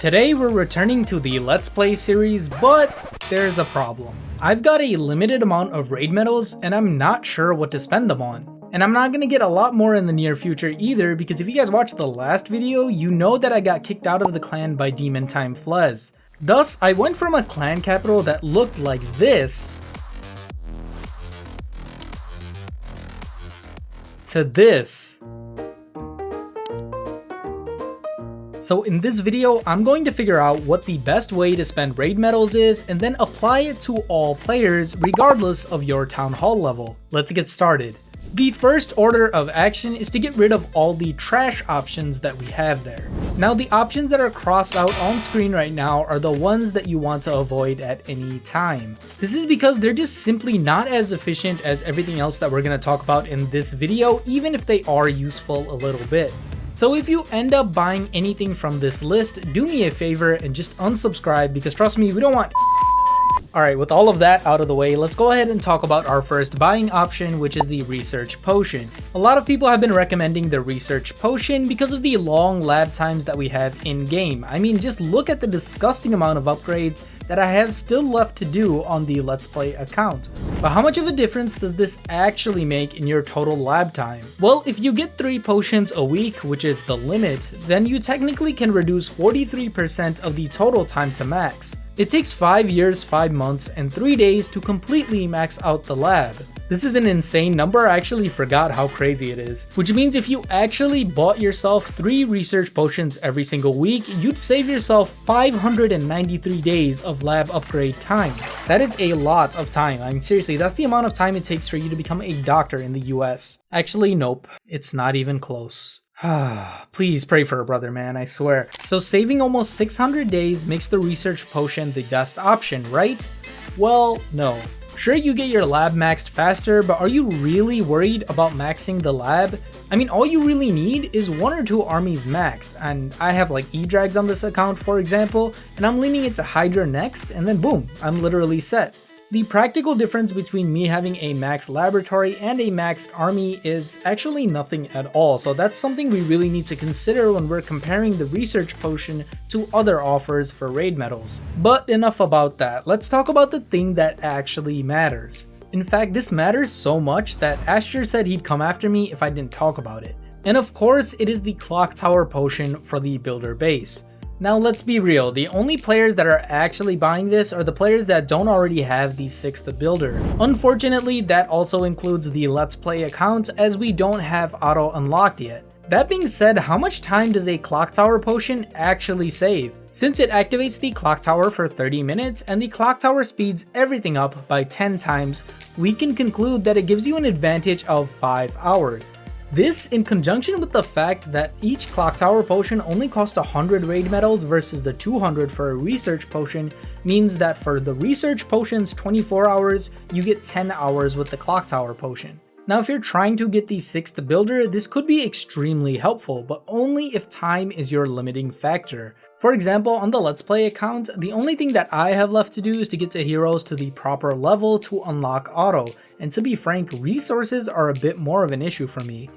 Today we're returning to the Let's Play series, but there's a problem. I've got a limited amount of raid medals and I'm not sure what to spend them on. And I'm not gonna get a lot more in the near future either, because if you guys watched the last video, you know that I got kicked out of the clan by Demon Time Flez. Thus, I went from a clan capital that looked like this to this. So in this video, I'm going to figure out what the best way to spend raid medals is and then apply it to all players regardless of your town hall level. Let's get started. The first order of action is to get rid of all the trash options that we have there. Now the options that are crossed out on screen right now are the ones that you want to avoid at any time. This is because they're just simply not as efficient as everything else that we're going to talk about in this video, even if they are useful a little bit. So if you end up buying anything from this list, do me a favor and just unsubscribe, because trust me, we don't want. Alright, with all of that out of the way, let's go ahead and talk about our first buying option, which is the research potion. A lot of people have been recommending the research potion because of the long lab times that we have in game. I mean, just look at the disgusting amount of upgrades that I have still left to do on the Let's Play account. But how much of a difference does this actually make in your total lab time? Well, if you get 3 potions a week, which is the limit, then you technically can reduce 43% of the total time to max. It takes 5 years, 5 months, and 3 days to completely max out the lab. This is an insane number. I actually forgot how crazy it is. Which means if you actually bought yourself 3 research potions every single week, you'd save yourself 593 days of lab upgrade time. That is a lot of time. I mean, seriously, that's the amount of time it takes for you to become a doctor in the US. Actually, nope. It's not even close. Please pray for a brother, man, I swear. So saving almost 600 days makes the research potion the best option, right? Well, no. Sure, you get your lab maxed faster, but are you really worried about maxing the lab? I mean, all you really need is 1 or 2 armies maxed, and I have like E-Drags on this account, for example, and I'm leaning it to Hydra next, and then boom, I'm literally set. The practical difference between me having a max laboratory and a maxed army is actually nothing at all, so that's something we really need to consider when we're comparing the research potion to other offers for raid medals. But enough about that, let's talk about the thing that actually matters. In fact, this matters so much that Asher said he'd come after me if I didn't talk about it. And of course, it is the clock tower potion for the builder base. Now let's be real, the only players that are actually buying this are the players that don't already have the 6th builder. Unfortunately, that also includes the Let's Play account, as we don't have auto unlocked yet. That being said, how much time does a clock tower potion actually save? Since it activates the clock tower for 30 minutes and the clock tower speeds everything up by 10 times, we can conclude that it gives you an advantage of 5 hours. This, in conjunction with the fact that each clock tower potion only costs 100 raid medals versus the 200 for a research potion, means that for the research potion's 24 hours, you get 10 hours with the clock tower potion. Now if you're trying to get the 6th builder, this could be extremely helpful, but only if time is your limiting factor. For example, on the Let's Play account, the only thing that I have left to do is to get to heroes to the proper level to unlock auto, and to be frank, resources are a bit more of an issue for me.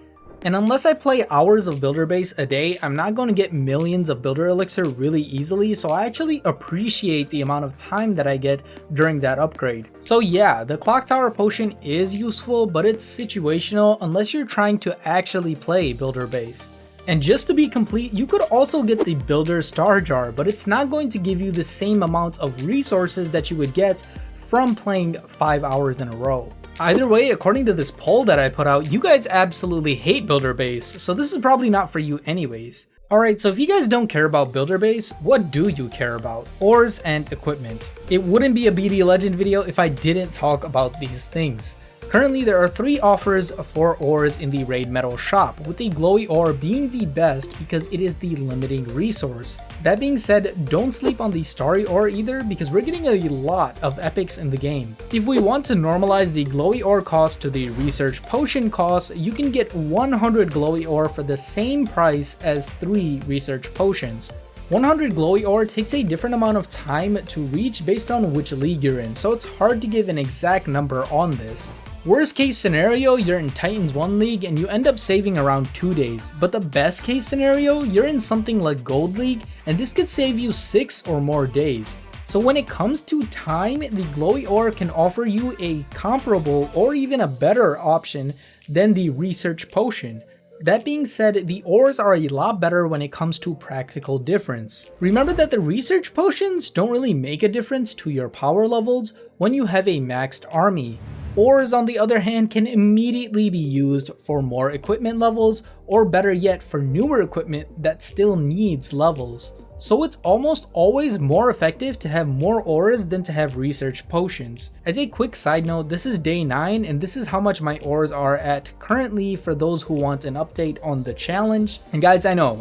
And unless I play hours of builder base a day, I'm not going to get millions of builder elixir really easily, so I actually appreciate the amount of time that I get during that upgrade. So yeah, the clock tower potion is useful, but it's situational unless you're trying to actually play builder base. And just to be complete, you could also get the builder star jar, but it's not going to give you the same amount of resources that you would get from playing 5 hours in a row. Either way, according to this poll that I put out, you guys absolutely hate builder base, so this is probably not for you anyways. Alright, so if you guys don't care about builder base, what do you care about? Ores and equipment. It wouldn't be a BD Legend video if I didn't talk about these things. Currently, there are 3 offers for ores in the raid metal shop, with the glowy ore being the best because it is the limiting resource. That being said, don't sleep on the starry ore either, because we're getting a lot of epics in the game. If we want to normalize the glowy ore cost to the research potion cost, you can get 100 glowy ore for the same price as 3 research potions. 100 glowy ore takes a different amount of time to reach based on which league you're in, so it's hard to give an exact number on this. Worst case scenario, you're in Titans 1 League and you end up saving around 2 days, but the best case scenario, you're in something like Gold League and this could save you 6 or more days. So when it comes to time, the Glowy Ore can offer you a comparable or even a better option than the Research Potion. That being said, the ores are a lot better when it comes to practical difference. Remember that the Research Potions don't really make a difference to your power levels when you have a maxed army. Ores, on the other hand, can immediately be used for more equipment levels, or better yet, for newer equipment that still needs levels. So it's almost always more effective to have more ores than to have Research Potions. As a quick side note, this is day 9 and this is how much my ores are at currently for those who want an update on the challenge. And guys, I know,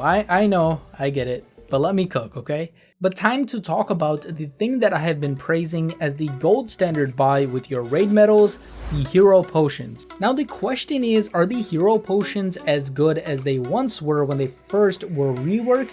I get it, but let me cook, okay? But time to talk about the thing that I have been praising as the gold standard buy with your raid medals, the hero potions. Now the question is, are the hero potions as good as they once were when they first were reworked?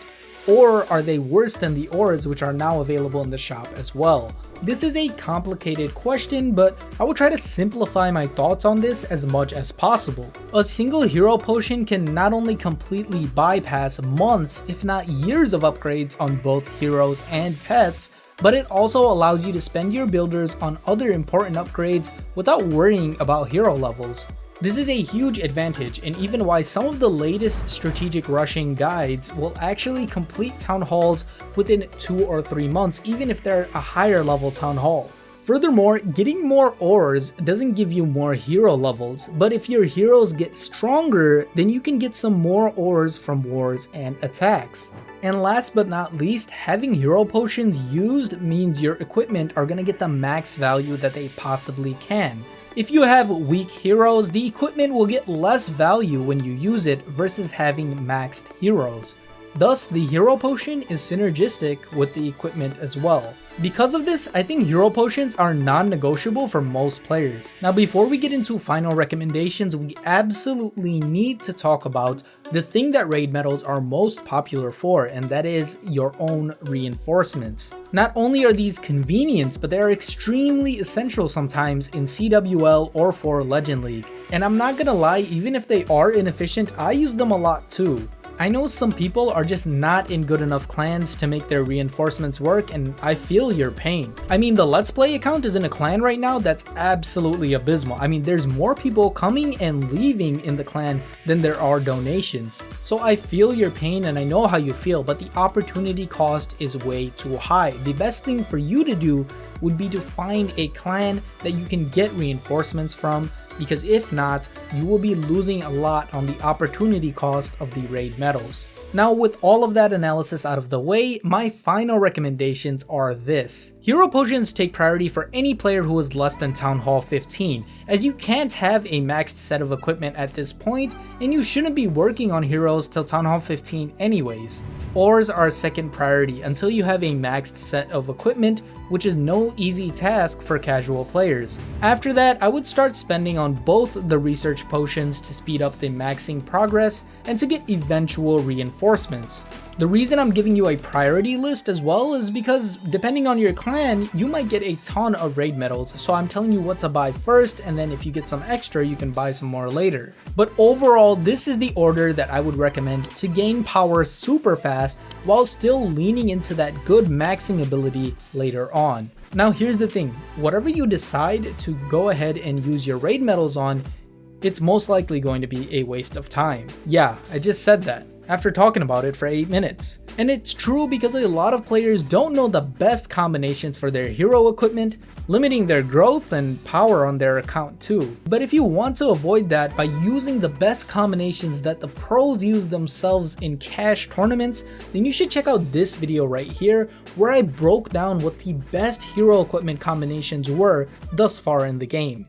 Or are they worse than the ores which are now available in the shop as well? This is a complicated question, but I will try to simplify my thoughts on this as much as possible. A single hero potion can not only completely bypass months, if not years of upgrades on both heroes and pets, but it also allows you to spend your builders on other important upgrades without worrying about hero levels. This is a huge advantage, and even why some of the latest strategic rushing guides will actually complete town halls within 2 or 3 months, even if they're a higher level town hall. Furthermore, getting more ores doesn't give you more hero levels, but if your heroes get stronger, then you can get some more ores from wars and attacks. And last but not least, having hero potions used means your equipment are going to get the max value that they possibly can. If you have weak heroes, the equipment will get less value when you use it versus having maxed heroes. Thus, the hero potion is synergistic with the equipment as well. Because of this, I think hero potions are non-negotiable for most players. Now before we get into final recommendations, we absolutely need to talk about the thing that raid medals are most popular for, and that is your own reinforcements. Not only are these convenient, but they are extremely essential sometimes in CWL or for Legend League. And I'm not gonna lie, even if they are inefficient, I use them a lot too. I know some people are just not in good enough clans to make their reinforcements work, and I feel your pain. I mean, the Let's Play account is in a clan right now that's absolutely abysmal. I mean, there's more people coming and leaving in the clan than there are donations. So I feel your pain and I know how you feel, but the opportunity cost is way too high. The best thing for you to do would be to find a clan that you can get reinforcements from, because if not, you will be losing a lot on the opportunity cost of the raid medals. Now with all of that analysis out of the way, my final recommendations are this. Hero potions take priority for any player who is less than Town Hall 15, as you can't have a maxed set of equipment at this point, and you shouldn't be working on heroes till Town Hall 15 anyways. Ores are second priority until you have a maxed set of equipment, which is no easy task for casual players. After that, I would start spending on both the research potions to speed up the maxing progress and to get eventual reinforcements. The reason I'm giving you a priority list as well is because depending on your clan, you might get a ton of raid medals, so I'm telling you what to buy first, and then if you get some extra, you can buy some more later. But overall, this is the order that I would recommend to gain power super fast while still leaning into that good maxing ability later on. Now here's the thing, whatever you decide to go ahead and use your raid medals on, it's most likely going to be a waste of time. Yeah, I just said that after talking about it for 8 minutes. And it's true because a lot of players don't know the best combinations for their hero equipment, limiting their growth and power on their account too. But if you want to avoid that by using the best combinations that the pros use themselves in cash tournaments, then you should check out this video right here where I broke down what the best hero equipment combinations were thus far in the game.